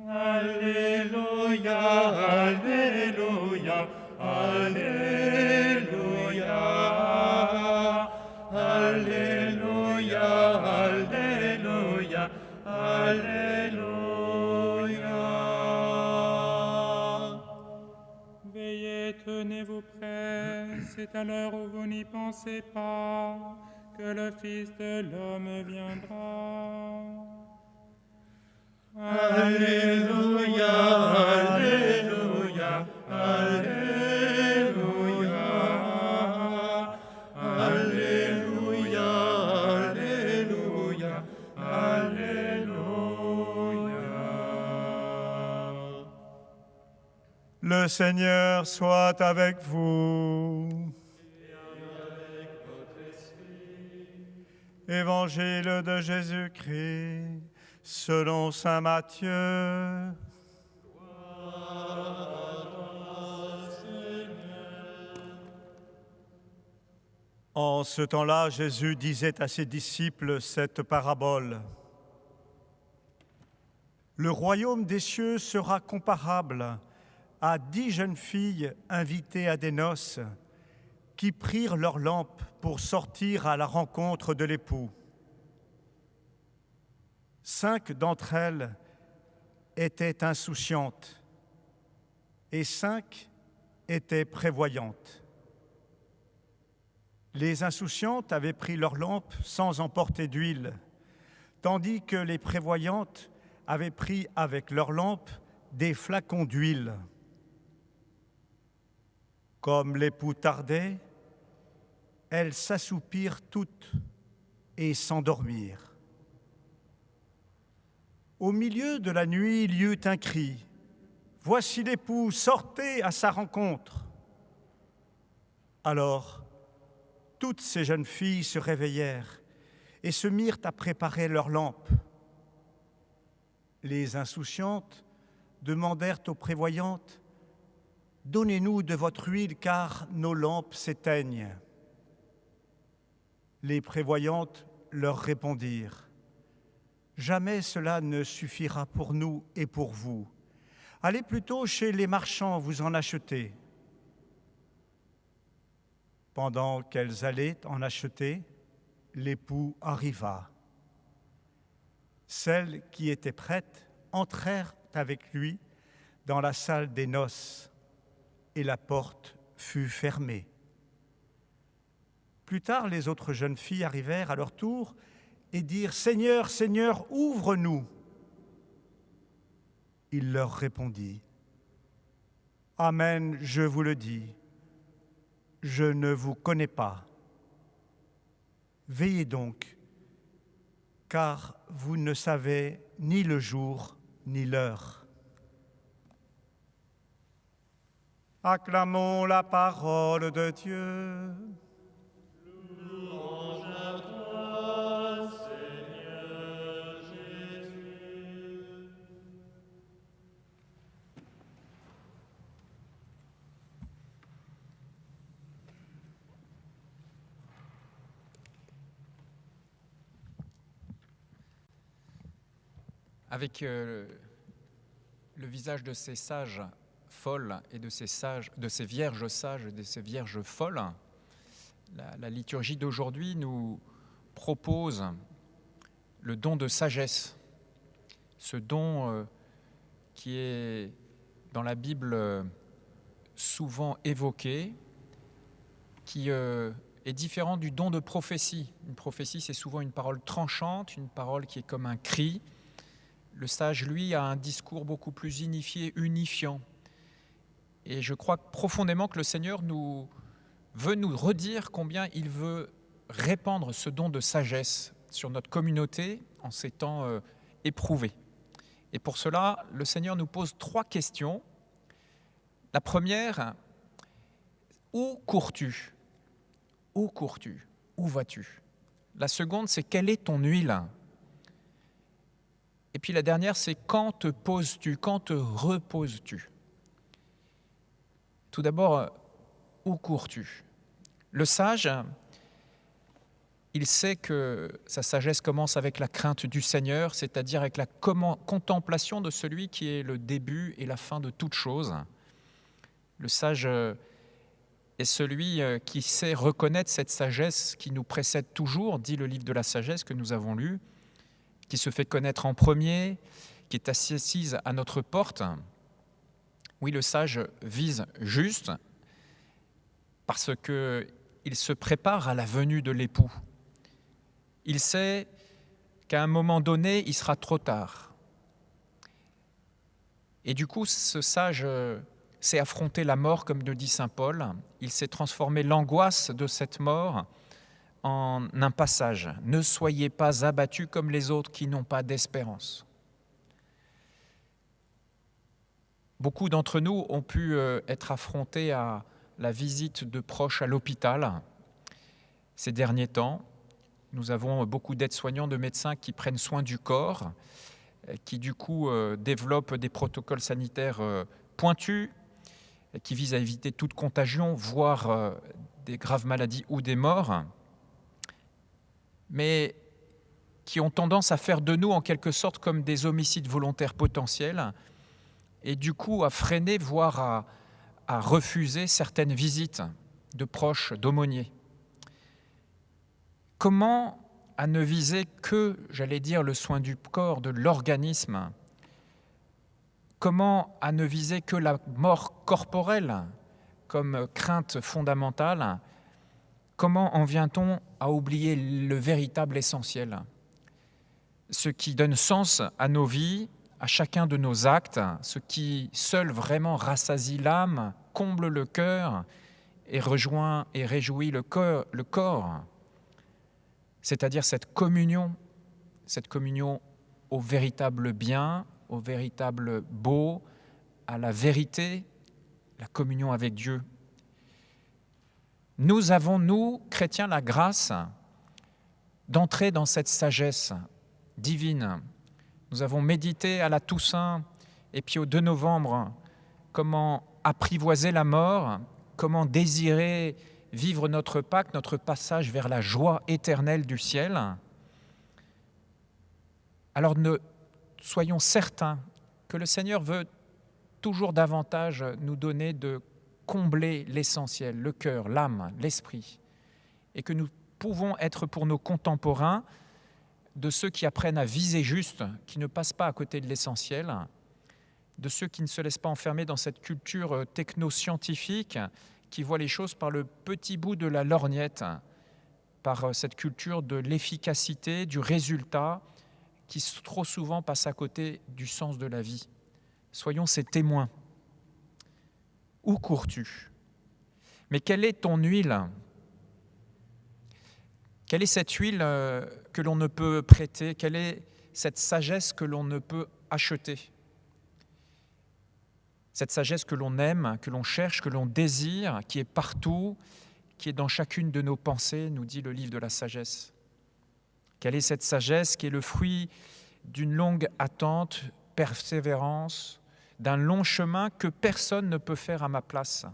Alléluia, Alléluia, Alléluia, Alléluia, Alléluia, Alléluia. Veillez, tenez-vous prêts, c'est à l'heure où vous n'y pensez pas que le Fils de l'homme viendra. Alléluia, Alléluia, Alléluia, Alléluia, Alléluia, Alléluia. Le Seigneur soit avec vous. Évangile de Jésus-Christ selon saint Matthieu. En ce temps-là, Jésus disait à ses disciples cette parabole. Le royaume des cieux sera comparable à 10 jeunes filles invitées à des noces qui prirent leurs lampes pour sortir à la rencontre de l'époux. 5 d'entre elles étaient insouciantes et 5 étaient prévoyantes. Les insouciantes avaient pris leurs lampes sans emporter d'huile, tandis que les prévoyantes avaient pris avec leurs lampes des flacons d'huile. Comme l'époux tardait, elles s'assoupirent toutes et s'endormirent. Au milieu de la nuit, il y eut un cri. « Voici l'époux, sortez à sa rencontre !» Alors, toutes ces jeunes filles se réveillèrent et se mirent à préparer leurs lampes. Les insouciantes demandèrent aux prévoyantes « Donnez-nous de votre huile, car nos lampes s'éteignent. » Les prévoyantes leur répondirent « Jamais cela ne suffira pour nous et pour vous. Allez plutôt chez les marchands vous en acheter. » Pendant qu'elles allaient en acheter, l'époux arriva. Celles qui étaient prêtes entrèrent avec lui dans la salle des noces et la porte fut fermée. Plus tard, les autres jeunes filles arrivèrent à leur tour et dirent « Seigneur, Seigneur, ouvre-nous !» Il leur répondit « Amen, je vous le dis, je ne vous connais pas. Veillez donc, car vous ne savez ni le jour ni l'heure. » Acclamons la parole de Dieu. Louange à toi, Seigneur Jésus. Avec le visage de ces sages folles et de ces vierges sages et de ces vierges folles, la liturgie d'aujourd'hui nous propose le don de sagesse, ce don qui est dans la Bible souvent évoqué, qui est différent du don de prophétie. Une prophétie, c'est souvent une parole tranchante, une parole qui est comme un cri. Le sage, lui, a un discours beaucoup plus unifiant. Et je crois profondément que le Seigneur veut nous redire combien il veut répandre ce don de sagesse sur notre communauté en ces temps éprouvés. Et pour cela, le Seigneur nous pose 3 questions. La première, où cours-tu ? Où cours-tu ? Où vas-tu ? La seconde, c'est quelle est ton huile ? Et puis la dernière, c'est quand te poses-tu ? Quand te reposes-tu ? Tout d'abord, où cours-tu ? Le sage, il sait que sa sagesse commence avec la crainte du Seigneur, c'est-à-dire avec la contemplation de celui qui est le début et la fin de toute chose. Le sage est celui qui sait reconnaître cette sagesse qui nous précède toujours, dit le livre de la sagesse que nous avons lu, qui se fait connaître en premier, qui est assise à notre porte. Oui, le sage vise juste parce qu'il se prépare à la venue de l'époux. Il sait qu'à un moment donné, il sera trop tard. Et du coup, ce sage sait affronter la mort, comme le dit saint Paul. Il sait transformer l'angoisse de cette mort en un passage. Ne soyez pas abattus comme les autres qui n'ont pas d'espérance. Beaucoup d'entre nous ont pu être affrontés à la visite de proches à l'hôpital ces derniers temps. Nous avons beaucoup d'aides-soignants, de médecins qui prennent soin du corps, qui du coup développent des protocoles sanitaires pointus, qui visent à éviter toute contagion, voire des graves maladies ou des morts, mais qui ont tendance à faire de nous en quelque sorte comme des homicides volontaires potentiels, et du coup à freiner, voire à refuser certaines visites de proches, d'aumôniers. Comment à ne viser que, j'allais dire, le soin du corps, de l'organisme? Comment à ne viser que la mort corporelle comme crainte fondamentale? Comment en vient-on à oublier le véritable essentiel? Ce qui donne sens à nos vies, à chacun de nos actes, ce qui seul vraiment rassasie l'âme, comble le cœur et rejoint et réjouit le corps. C'est-à-dire cette communion au véritable bien, au véritable beau, à la vérité, la communion avec Dieu. Nous avons, nous, chrétiens, la grâce d'entrer dans cette sagesse divine. Nous avons médité à la Toussaint et puis au 2 novembre comment apprivoiser la mort, comment désirer vivre notre Pâques, notre passage vers la joie éternelle du ciel. Alors soyons certains que le Seigneur veut toujours davantage nous donner de combler l'essentiel, le cœur, l'âme, l'esprit, et que nous pouvons être pour nos contemporains de ceux qui apprennent à viser juste, qui ne passent pas à côté de l'essentiel, de ceux qui ne se laissent pas enfermer dans cette culture techno-scientifique qui voit les choses par le petit bout de la lorgnette, par cette culture de l'efficacité, du résultat, qui trop souvent passe à côté du sens de la vie. Soyons ces témoins. Où cours-tu? Mais quelle est ton huile? Quelle est cette huile que l'on ne peut prêter? Quelle est cette sagesse que l'on ne peut acheter? Cette sagesse que l'on aime, que l'on cherche, que l'on désire, qui est partout, qui est dans chacune de nos pensées, nous dit le livre de la sagesse. Quelle est cette sagesse qui est le fruit d'une longue attente, persévérance, d'un long chemin que personne ne peut faire à ma place?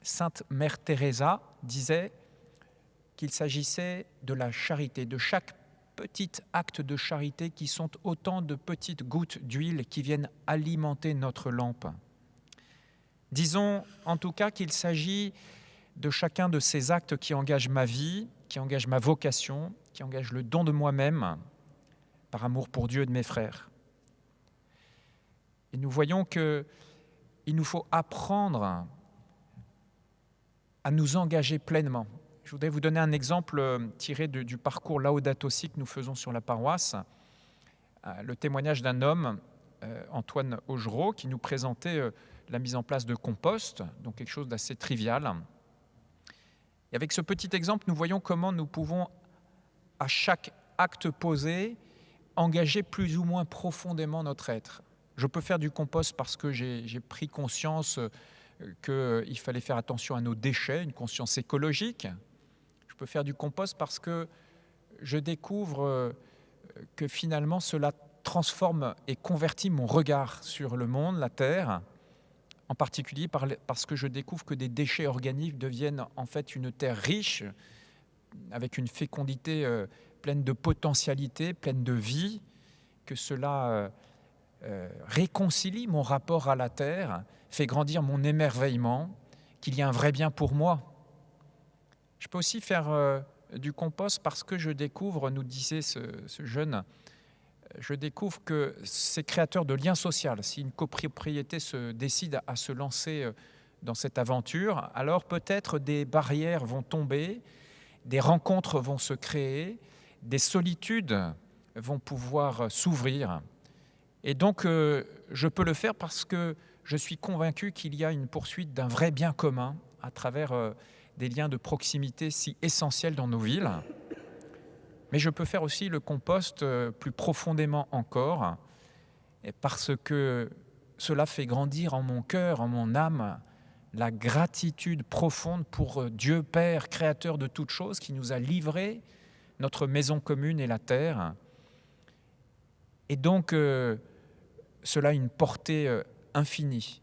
Sainte Mère Teresa disait qu'il s'agissait de la charité, de chaque petit acte de charité qui sont autant de petites gouttes d'huile qui viennent alimenter notre lampe. Disons en tout cas qu'il s'agit de chacun de ces actes qui engagent ma vie, qui engagent ma vocation, qui engagent le don de moi-même par amour pour Dieu et de mes frères. Et nous voyons qu'il nous faut apprendre à nous engager pleinement. Je voudrais vous donner un exemple tiré du parcours Laudato Si que nous faisons sur la paroisse. Le témoignage d'un homme, Antoine Augereau, qui nous présentait la mise en place de compost, donc quelque chose d'assez trivial. Et avec ce petit exemple, nous voyons comment nous pouvons, à chaque acte posé, engager plus ou moins profondément notre être. Je peux faire du compost parce que j'ai pris conscience qu'il fallait faire attention à nos déchets, une conscience écologique. Je peux faire du compost parce que je découvre que finalement cela transforme et convertit mon regard sur le monde, la Terre, en particulier parce que je découvre que des déchets organiques deviennent en fait une terre riche, avec une fécondité pleine de potentialité, pleine de vie, que cela réconcilie mon rapport à la terre, fait grandir mon émerveillement, qu'il y a un vrai bien pour moi. Je peux aussi faire du compost parce que je découvre, nous disait ce jeune, je découvre que c'est créateur de liens sociaux. Si une copropriété se décide à se lancer dans cette aventure, alors peut-être des barrières vont tomber, des rencontres vont se créer, des solitudes vont pouvoir s'ouvrir. Et donc, je peux le faire parce que je suis convaincu qu'il y a une poursuite d'un vrai bien commun à travers des liens de proximité si essentiels dans nos villes. Mais je peux faire aussi le compost plus profondément encore, parce que cela fait grandir en mon cœur, en mon âme, la gratitude profonde pour Dieu Père, créateur de toutes choses, qui nous a livré notre maison commune et la terre. Et donc, cela a une portée infinie.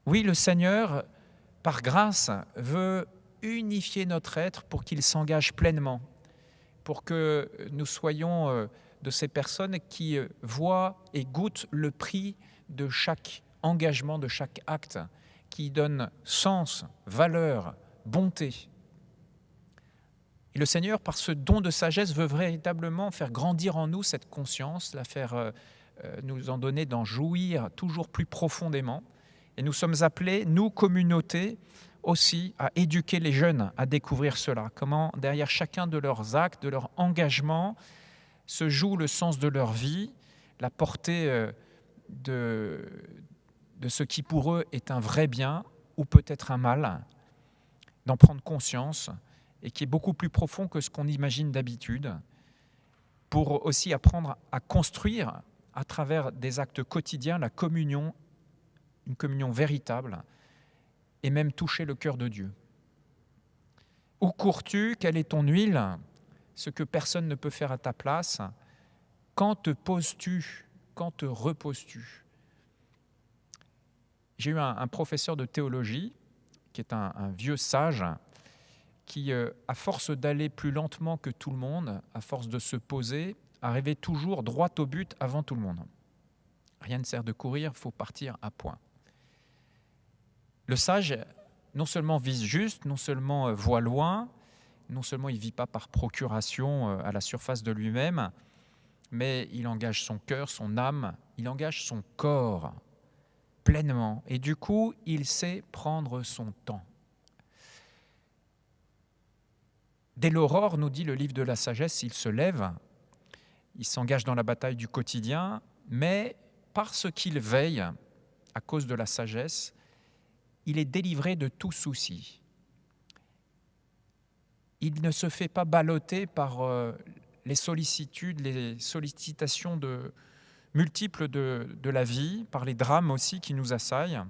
Oui, le Seigneur, par grâce, veut unifier notre être pour qu'il s'engage pleinement, pour que nous soyons de ces personnes qui voient et goûtent le prix de chaque engagement, de chaque acte, qui donne sens, valeur, bonté. Et le Seigneur, par ce don de sagesse, veut véritablement faire grandir en nous cette conscience, la faire nous en donner, d'en jouir toujours plus profondément. Et nous sommes appelés, nous, communauté, aussi à éduquer les jeunes à découvrir cela. Comment, derrière chacun de leurs actes, de leur engagement, se joue le sens de leur vie, la portée de ce qui pour eux est un vrai bien ou peut-être un mal, d'en prendre conscience et qui est beaucoup plus profond que ce qu'on imagine d'habitude, pour aussi apprendre à construire à travers des actes quotidiens la communion, une communion véritable, et même toucher le cœur de Dieu. Où cours-tu? Quelle est ton huile? Ce que personne ne peut faire à ta place. Quand te poses-tu? Quand te reposes-tu? J'ai eu un professeur de théologie, qui est un vieux sage, qui, à force d'aller plus lentement que tout le monde, à force de se poser, arrivait toujours droit au but avant tout le monde. Rien ne sert de courir, il faut partir à point. Le sage, non seulement vise juste, non seulement voit loin, non seulement il ne vit pas par procuration à la surface de lui-même, mais il engage son cœur, son âme, il engage son corps pleinement. Et du coup, il sait prendre son temps. Dès l'aurore, nous dit le livre de la sagesse, il se lève, il s'engage dans la bataille du quotidien, mais parce qu'il veille, à cause de la sagesse, il est délivré de tout souci. Il ne se fait pas balloter par les sollicitudes, les sollicitations multiples de la vie, par les drames aussi qui nous assaillent.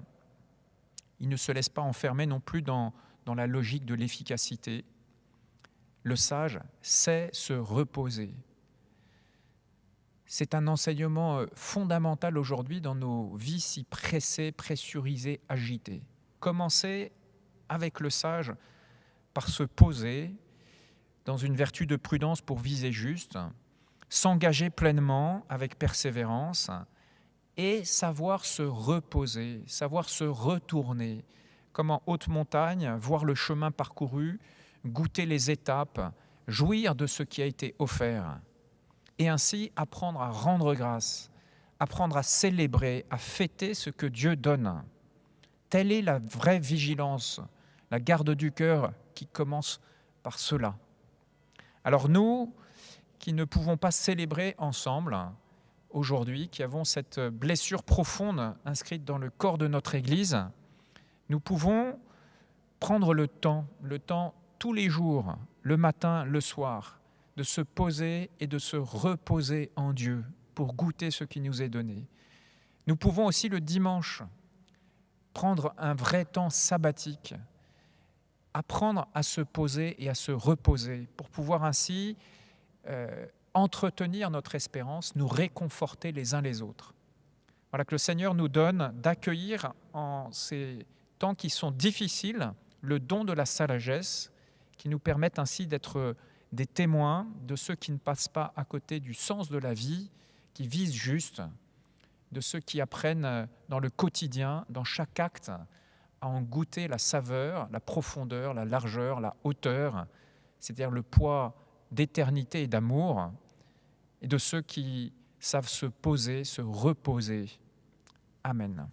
Il ne se laisse pas enfermer non plus dans la logique de l'efficacité. Le sage sait se reposer. C'est un enseignement fondamental aujourd'hui dans nos vies si pressées, pressurisées, agitées. Commencer avec le sage par se poser dans une vertu de prudence pour viser juste, s'engager pleinement avec persévérance et savoir se reposer, savoir se retourner, comme en haute montagne, voir le chemin parcouru, goûter les étapes, jouir de ce qui a été offert et ainsi apprendre à rendre grâce, apprendre à célébrer, à fêter ce que Dieu donne. Telle est la vraie vigilance, la garde du cœur qui commence par cela. Alors nous, qui ne pouvons pas célébrer ensemble aujourd'hui, qui avons cette blessure profonde inscrite dans le corps de notre Église, nous pouvons prendre le temps tous les jours, le matin, le soir, de se poser et de se reposer en Dieu pour goûter ce qui nous est donné. Nous pouvons aussi le dimanche prendre un vrai temps sabbatique, apprendre à se poser et à se reposer pour pouvoir ainsi entretenir notre espérance, nous réconforter les uns les autres. Voilà que le Seigneur nous donne d'accueillir en ces temps qui sont difficiles le don de la sagesse qui nous permettent ainsi d'être des témoins de ceux qui ne passent pas à côté du sens de la vie, qui visent juste, de ceux qui apprennent dans le quotidien, dans chaque acte, à en goûter la saveur, la profondeur, la largeur, la hauteur, c'est-à-dire le poids d'éternité et d'amour, et de ceux qui savent se poser, se reposer. Amen.